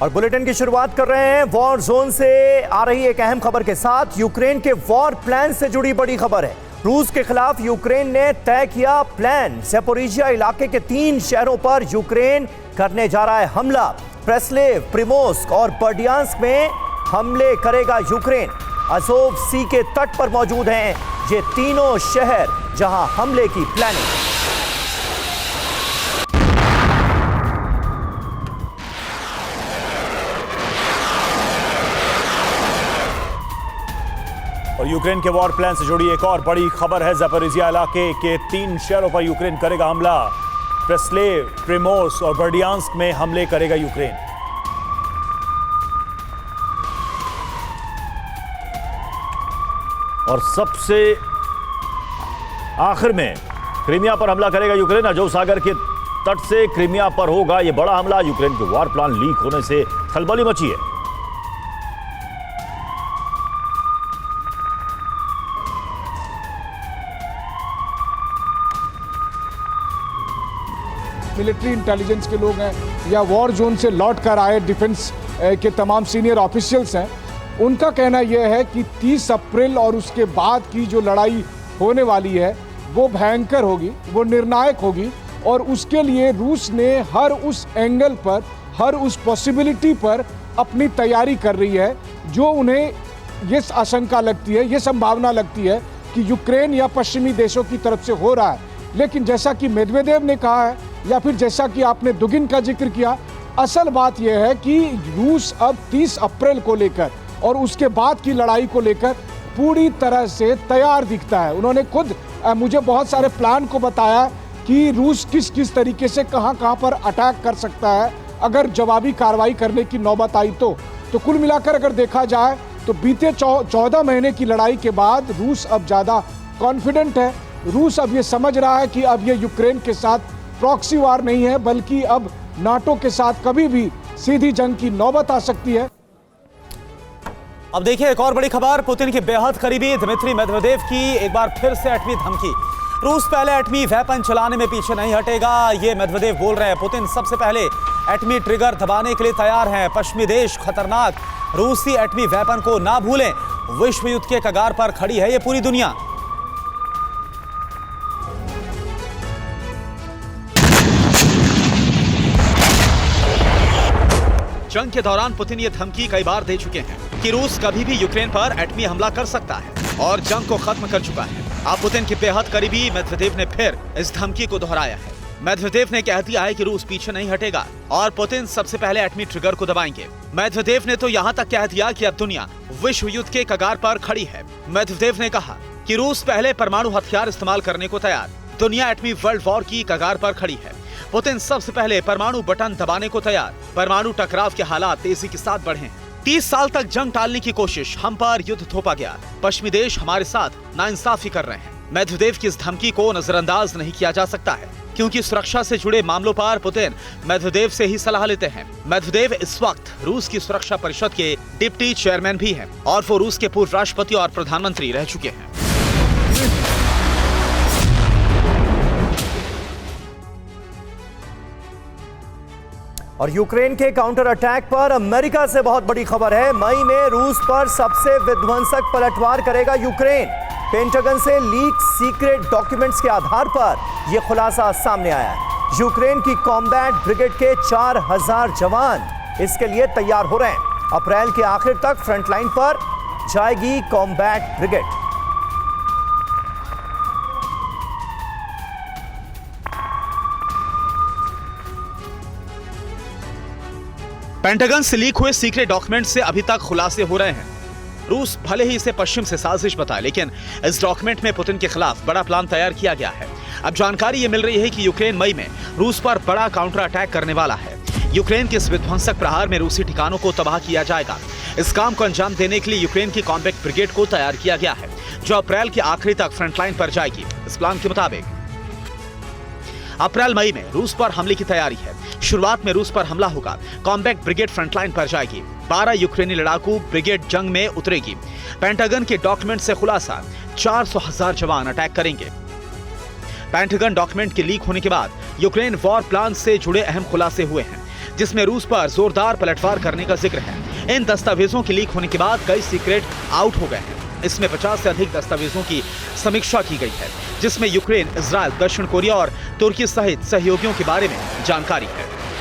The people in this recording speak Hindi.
और बुलेटिन की शुरुआत कर रहे हैं वॉर जोन से आ रही एक अहम खबर के साथ। यूक्रेन के वॉर प्लान से जुड़ी बड़ी खबर है। रूस के खिलाफ यूक्रेन ने तय किया प्लान। ज़ैपोरिज़िया इलाके के 3 शहरों पर यूक्रेन करने जा रहा है हमला। प्रेस्लेव, प्रिमोर्स्क और बर्डियांस्क में हमले करेगा यूक्रेन। अज़ोव सी के तट पर मौजूद हैं ये तीनों शहर जहां हमले की प्लानिंग। और यूक्रेन के वॉर प्लान से जुड़ी एक और बड़ी खबर है। ज़ैपोरिज़िया इलाके के 3 शहरों पर यूक्रेन करेगा हमला। प्रेस्लेव, प्रिमोर्स्क और बर्डियांस्क में हमले करेगा यूक्रेन। और सबसे आखिर में क्रीमिया पर हमला करेगा यूक्रेन। अज़ोव सागर के तट से क्रीमिया पर होगा यह बड़ा हमला। यूक्रेन के वॉर प्लान लीक होने से खलबली मची है। मिलिट्री इंटेलिजेंस के लोग हैं या वॉर जोन से लौट कर आए डिफेंस के तमाम सीनियर ऑफिशियल्स हैं, उनका कहना यह है कि 30 अप्रैल और उसके बाद की जो लड़ाई होने वाली है वो भयंकर होगी, वो निर्णायक होगी। और उसके लिए रूस ने हर उस एंगल पर, हर उस पॉसिबिलिटी पर अपनी तैयारी कर रही है जो उन्हें ये आशंका लगती है, ये संभावना लगती है कि यूक्रेन या पश्चिमी देशों की तरफ से हो रहा है। लेकिन जैसा कि मेदवेदेव ने कहा है या फिर जैसा कि आपने दुगिन का जिक्र किया, असल बात यह है कि रूस अब 30 अप्रैल को लेकर और उसके बाद की लड़ाई को लेकर पूरी तरह से तैयार दिखता है। उन्होंने खुद मुझे बहुत सारे प्लान को बताया कि रूस किस किस तरीके से कहां पर अटैक कर सकता है अगर जवाबी कार्रवाई करने की नौबत आई तो कुल मिलाकर अगर देखा जाए तो बीते 14 महीने की लड़ाई के बाद रूस अब ज़्यादा कॉन्फिडेंट है। रूस अब ये समझ रहा है कि अब ये यूक्रेन के साथ प्रॉक्सी वार नहीं है, बल्कि अब नाटो के साथ कभी भी सीधी जंग की नौबत आ सकती है। अब देखिए एक और बड़ी खबर। पुतिन के बेहद करीबी दिमित्री मेदवेदेव की एक बार फिर से एटमी धमकी। रूस पहले एटमी वेपन चलाने में पीछे नहीं हटेगा, ये मेदवेदेव बोल रहे हैं। पुतिन सबसे पहले एटमी ट्रिगर दबाने के लिए तैयार हैं। पश्चिमी देश खतरनाक, रूसी एटमी वेपन को ना भूलें। विश्व युद्ध के कगार पर खड़ी है ये पूरी दुनिया। जंग के दौरान पुतिन ये धमकी कई बार दे चुके हैं कि रूस कभी भी यूक्रेन पर एटमी हमला कर सकता है और जंग को खत्म कर चुका है। अब पुतिन के बेहद करीबी मेदवेदेव ने फिर इस धमकी को दोहराया है। मेदवेदेव ने कह दिया है कि रूस पीछे नहीं हटेगा और पुतिन सबसे पहले एटमी ट्रिगर को दबाएंगे। मेदवेदेव ने तो यहाँ तक कह दिया कि अब दुनिया विश्व युद्ध के कगार पर खड़ी है। मेदवेदेव ने कहा कि रूस पहले परमाणु हथियार इस्तेमाल करने को तैयार, दुनिया एटमी वर्ल्ड वॉर की कगार पर खड़ी है। पुतिन सबसे पहले परमाणु बटन दबाने को तैयार। परमाणु टकराव के हालात तेजी के साथ बढ़े। 30 साल तक जंग टालने की कोशिश, हम पर युद्ध थोपा गया, पश्चिमी देश हमारे साथ नाइंसाफी कर रहे हैं। मेदवेदेव की इस धमकी को नजरअंदाज नहीं किया जा सकता है, क्योंकि सुरक्षा से जुड़े मामलों पर पुतिन मेदवेदेव से ही सलाह लेते हैं। मेदवेदेव इस वक्त रूस की सुरक्षा परिषद के डिप्टी चेयरमैन भी हैं और वो रूस के पूर्व राष्ट्रपति और प्रधानमंत्री रह चुके हैं। और यूक्रेन के काउंटर अटैक पर अमेरिका से बहुत बड़ी खबर है। मई में रूस पर सबसे विध्वंसक पलटवार करेगा यूक्रेन। पेंटागन से लीक सीक्रेट डॉक्यूमेंट्स के आधार पर यह खुलासा सामने आया है। यूक्रेन की कॉम्बैट ब्रिगेड के 4000 जवान इसके लिए तैयार हो रहे हैं। अप्रैल के आखिर तक फ्रंटलाइन पर जाएगी कॉम्बैट ब्रिगेड। पेंटागन से लीक हुए सीक्रेट डॉक्यूमेंट से अभी तक खुलासे हो रहे हैं। रूस भले ही इसे पश्चिम से साजिश बताए, लेकिन इस डॉक्यूमेंट में पुतिन के खिलाफ बड़ा प्लान तैयार किया गया है। अब जानकारी ये मिल रही है कि यूक्रेन मई में रूस पर बड़ा काउंटर अटैक करने वाला है। यूक्रेन के इस विध्वंसक प्रहार में रूसी ठिकानों को तबाह किया जाएगा। इस काम को अंजाम देने के लिए यूक्रेन की कॉम्बैट ब्रिगेड को तैयार किया गया है, जो अप्रैल के आखिरी तक फ्रंटलाइन पर जाएगी। इस प्लान के मुताबिक अप्रैल मई में रूस पर हमले की तैयारी है। शुरुआत में रूस पर हमला होगा। कॉम्बैट ब्रिगेड फ्रंटलाइन पर जाएगी। 12 यूक्रेनी लड़ाकू ब्रिगेड जंग में उतरेगी। पेंटागन के डॉक्यूमेंट से खुलासा, 400,000 जवान अटैक करेंगे। पेंटागन डॉक्यूमेंट के लीक होने के बाद यूक्रेन वॉर प्लान से जुड़े अहम खुलासे हुए हैं। जिसमें रूस पर जोरदार पलटवार करने का जिक्र है। इन दस्तावेजों के लीक होने के बाद कई सीक्रेट आउट हो गए हैं। इसमें 50 से अधिक दस्तावेजों की समीक्षा की गई है, जिसमें यूक्रेन, इजराइल, दक्षिण कोरिया और तुर्की सहित सहयोगियों के बारे में जानकारी है।